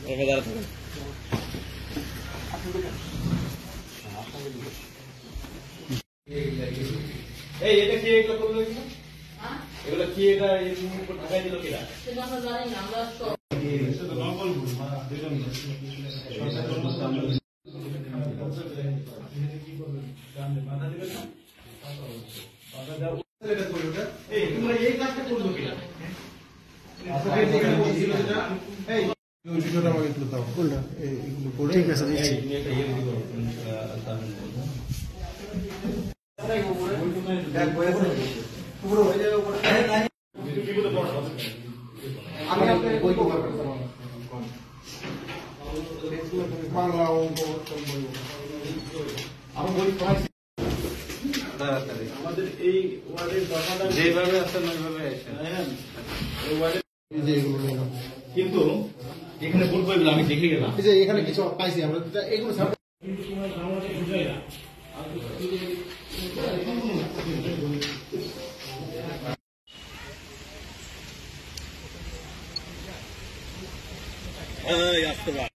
এই এটা কি এগুলো করলো কি হ্যাঁ এগুলো কি এটা এই উপর ঢাকাই দিল কিরা সেটা আমরা জানি না আমরা সব এটা তো নরমাল ভুল মানে দেখলাম না কি করবে জানলে মাথা দিবেন না মাথা দাও এটা করলো এটা এই তোমরা এই কাজটা করলো কিরা আসলে যেখানে বলছিল এটা এই ওই ভিডিওটা আমাকে একটু দাও কোনটা এইগুলো করে ঠিক আছে দিচ্ছি এটা ইয়ে রেডি করো তাহলে বলবো ব্যাগ বয়ে পুরো হয়ে যাবে উপরে আমি আপনাকে বই কভার করতে পারবো বাংলা অঙ্ক বই আমি বই পড়াচ্ছি আমাদের এই ওয়ার্ডের দশাটা যেভাবে আছে ওইভাবে আছে হ্যাঁ এই ওয়ার্ডে যে এগুলো নিলাম কিন্তু এখানে ভুল বইগুলো আমি দেখে গেলাম এই যে এখানে কিছু পাইছি আমরা এগুলো সব বুঝাই না আসতে পারে